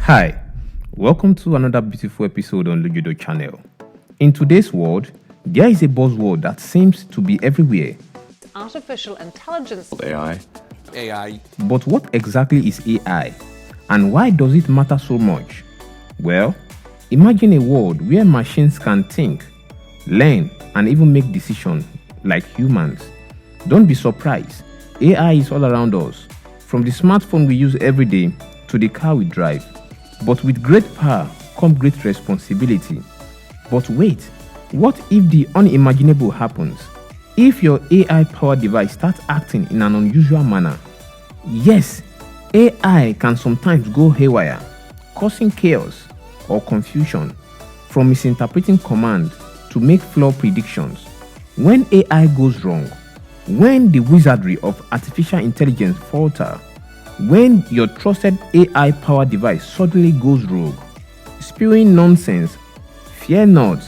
Hi, welcome to another beautiful episode on Lujudo channel. In today's world, there is a buzzword that seems to be everywhere. Artificial intelligence. AI. But what exactly is AI? And why does it matter so much? Well, imagine a world where machines can think, learn, and even make decisions like humans. Don't be surprised. AI is all around us, from the smartphone we use every day to the car we drive. But with great power comes great responsibility. But wait, what if the unimaginable happens? If your AI-powered device starts acting in an unusual manner? Yes, AI can sometimes go haywire, causing chaos or confusion, from misinterpreting commands to make flawed predictions. When AI goes wrong, when the wizardry of artificial intelligence falters, when your trusted AI-powered device suddenly goes rogue, spewing nonsense, fear not,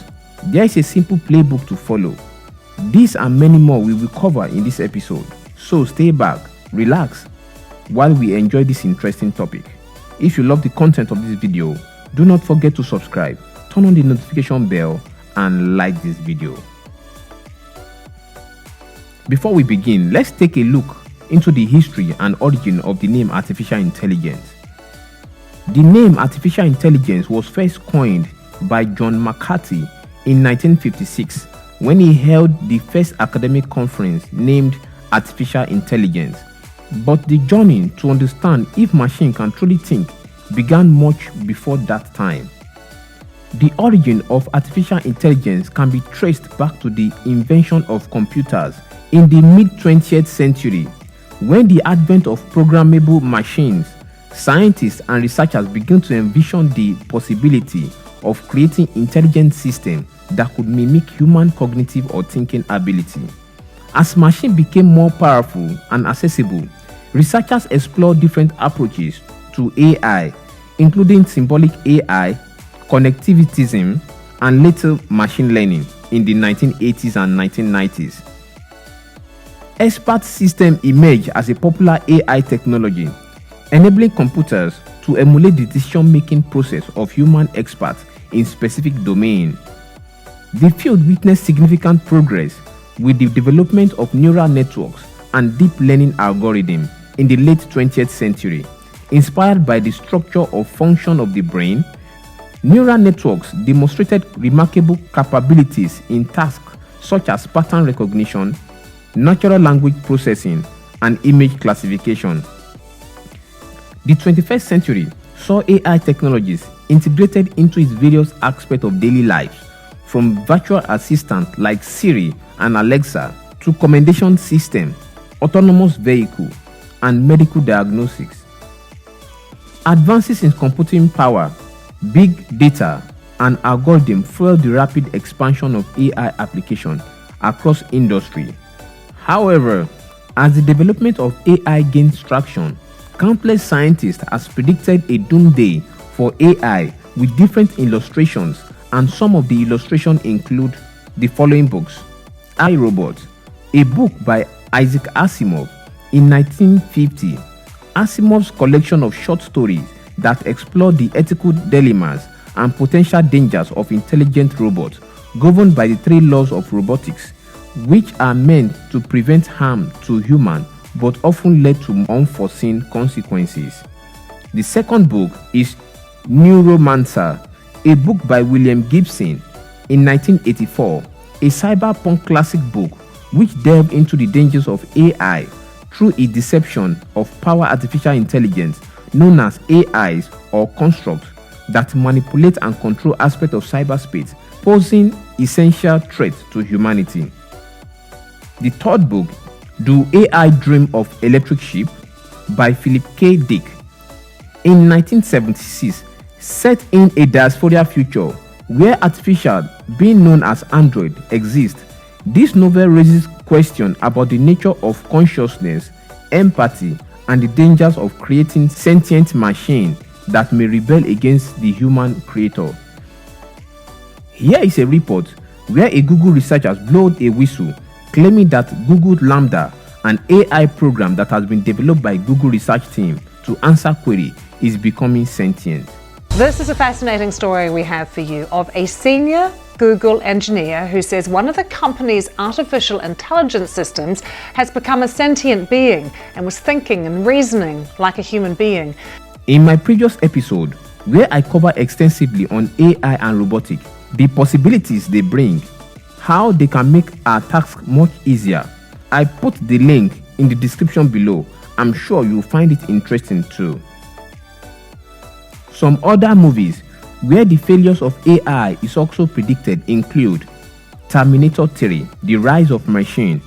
there is a simple playbook to follow. These and many more we will cover in this episode, so stay back, relax, while we enjoy this interesting topic. If you love the content of this video, do not forget to subscribe, turn on the notification bell, and like this video. Before we begin, let's take a look into the history and origin of the name artificial intelligence. The name artificial intelligence was first coined by John McCarthy in 1956 when he held the first academic conference named Artificial Intelligence. But the journey to understand if machine can truly think began much before that time. The origin of artificial intelligence can be traced back to the invention of computers in the mid-20th century. When the advent of programmable machines, scientists and researchers began to envision the possibility of creating intelligent systems that could mimic human cognitive or thinking ability. As machines became more powerful and accessible, researchers explored different approaches to AI, including symbolic AI, connectivitism, and later machine learning in the 1980s and 1990s. Expert systems emerged as a popular AI technology, enabling computers to emulate the decision-making process of human experts in specific domains. The field witnessed significant progress with the development of neural networks and deep learning algorithms in the late 20th century. Inspired by the structure of function of the brain, neural networks demonstrated remarkable capabilities in tasks such as pattern recognition, natural language processing, and image classification. The 21st century saw AI technologies integrated into its various aspects of daily life, from virtual assistants like Siri and Alexa to commendation systems, autonomous vehicles, and medical diagnostics. Advances in computing power, big data, and algorithms fueled the rapid expansion of AI applications across industry. However, as the development of AI gains traction, countless scientists have predicted a doomsday for AI with different illustrations, and some of the illustrations include the following books: I, Robot, a book by Isaac Asimov in 1950. Asimov's collection of short stories that explore the ethical dilemmas and potential dangers of intelligent robots governed by the three laws of robotics, which are meant to prevent harm to humans but often lead to unforeseen consequences. The second book is Neuromancer, a book by William Gibson in 1984, a cyberpunk classic book which delved into the dangers of AI through a deception of power artificial intelligence known as AIs or constructs that manipulate and control aspects of cyberspace, posing essential threats to humanity. The third book, Do AI Dream of Electric Sheep, by Philip K. Dick, in 1976, set in a dystopian future where artificial, being known as Android, exists. This novel raises questions about the nature of consciousness, empathy, and the dangers of creating sentient machines that may rebel against the human creator. Here is a report where a Google researcher blew a whistle claiming that Google Lambda, an AI program that has been developed by Google research team to answer queries, is becoming sentient. This is a fascinating story we have for you of a senior Google engineer who says one of the company's artificial intelligence systems has become a sentient being and was thinking and reasoning like a human being. In my previous episode, where I cover extensively on AI and robotics, the possibilities they bring, how they can make our task much easier, I put the link in the description below. I'm sure you'll find it interesting too. Some other movies where the failures of AI is also predicted include Terminator 3, The Rise of Machine,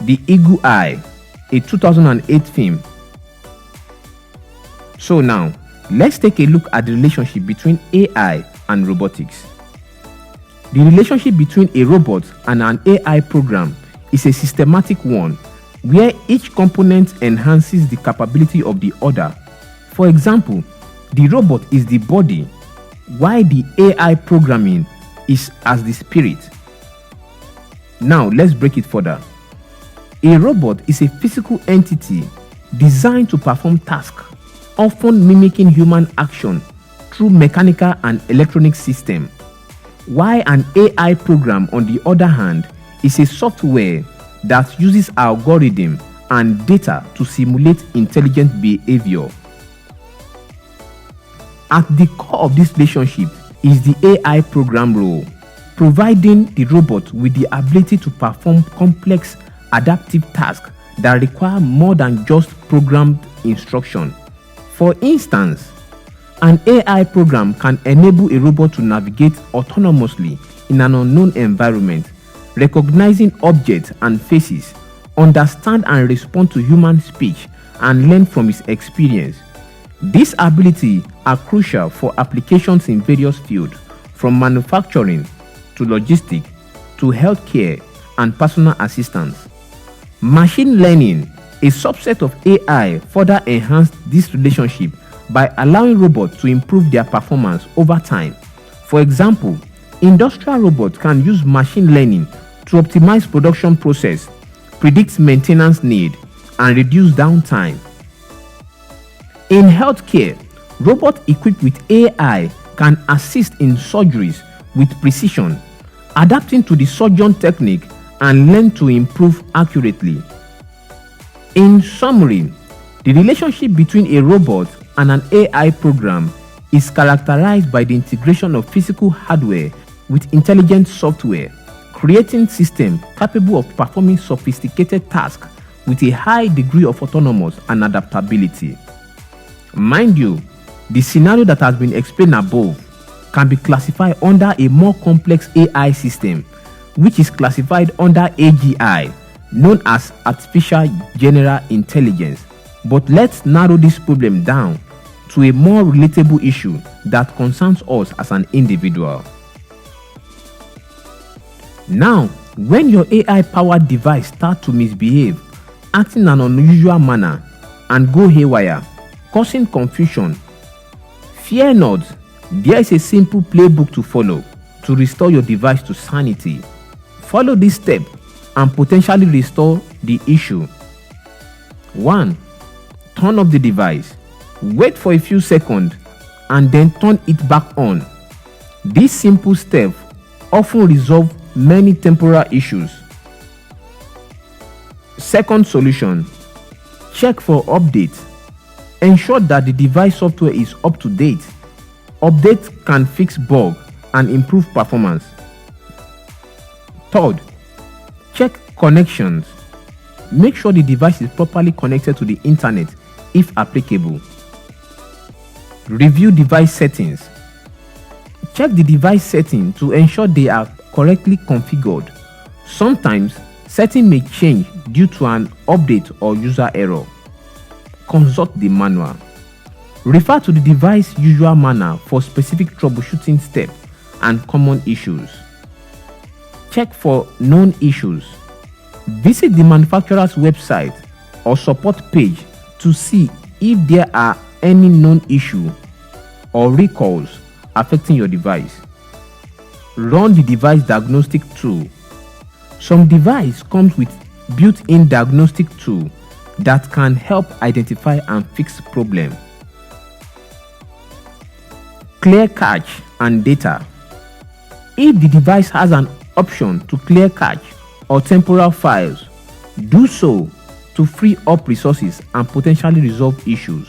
The Eagle Eye, a 2008 film. So now, let's take a look at the relationship between AI and robotics. The relationship between a robot and an AI program is a systematic one where each component enhances the capability of the other. For example, the robot is the body, while the AI programming is as the spirit. Now, let's break it further. A robot is a physical entity designed to perform tasks, often mimicking human action through mechanical and electronic systems, while an AI program, on the other hand, is a software that uses algorithms and data to simulate intelligent behavior. At the core of this relationship is the AI program role, providing the robot with the ability to perform complex adaptive tasks that require more than just programmed instruction. For instance, an AI program can enable a robot to navigate autonomously in an unknown environment, recognizing objects and faces, understand and respond to human speech, and learn from its experience. These abilities are crucial for applications in various fields, from manufacturing to logistics to healthcare and personal assistance. Machine learning, a subset of AI, further enhances this relationship by allowing robots to improve their performance over time. For example, industrial robots can use machine learning to optimize production process, predict maintenance need, and reduce downtime. In healthcare, robots equipped with AI can assist in surgeries with precision, adapting to the surgeon technique and learn to improve accurately. In summary, the relationship between a robot and an AI program is characterized by the integration of physical hardware with intelligent software, creating systems capable of performing sophisticated tasks with a high degree of autonomy and adaptability. Mind you, the scenario that has been explained above can be classified under a more complex AI system, which is classified under AGI, known as Artificial General Intelligence. But let's narrow this problem down to a more relatable issue that concerns us as an individual. Now, when your AI-powered device starts to misbehave, acting in an unusual manner, and go haywire, causing confusion, fear not, there is a simple playbook to follow to restore your device to sanity. Follow this step and potentially restore the issue. 1. Turn off the device. Wait for a few seconds and then turn it back on. This simple step often resolves many temporary issues. Second solution, check for updates. Ensure that the device software is up to date. Updates can fix bugs and improve performance. Third, check connections. Make sure the device is properly connected to the internet if applicable. Review device settings. Check the device settings to ensure they are correctly configured. Sometimes settings may change due to an update or user error. Consult the manual. Refer to the device usual manual for specific troubleshooting steps and common issues. Check for known issues. Visit the manufacturer's website or support page to see if there are any known issues or recalls affecting your device. Run the device diagnostic tool. Some device comes with built-in diagnostic tool that can help identify and fix problem. clear cache and data. If the device has an option to clear cache or temporal files, do so to free up resources and potentially resolve issues.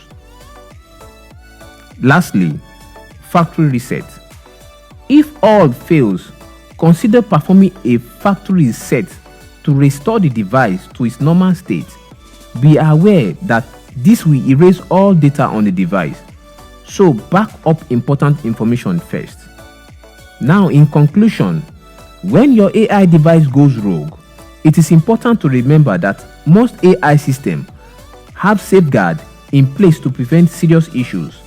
Lastly, factory reset. If all fails, consider performing a factory reset to restore the device to its normal state. Be aware that this will erase all data on the device, so back up important information first. Now, in conclusion, when your AI device goes rogue, it is important to remember that most AI systems have safeguards in place to prevent serious issues.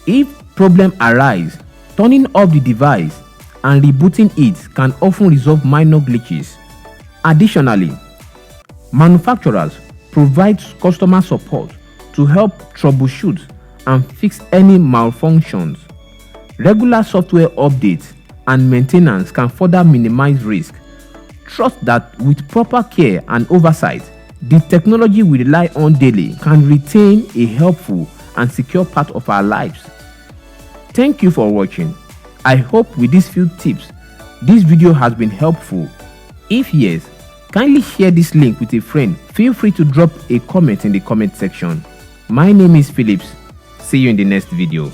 If problems arise, turning off the device and rebooting it can often resolve minor glitches. Additionally, manufacturers provide customer support to help troubleshoot and fix any malfunctions. Regular software updates and maintenance can further minimize risk. Trust that with proper care and oversight, the technology we rely on daily can retain a helpful and secure part of our lives. Thank you for watching. I hope with these few tips, this video has been helpful. If yes, kindly share this link with a friend. Feel free to drop a comment in the comment section. My name is Phillips. See you in the next video.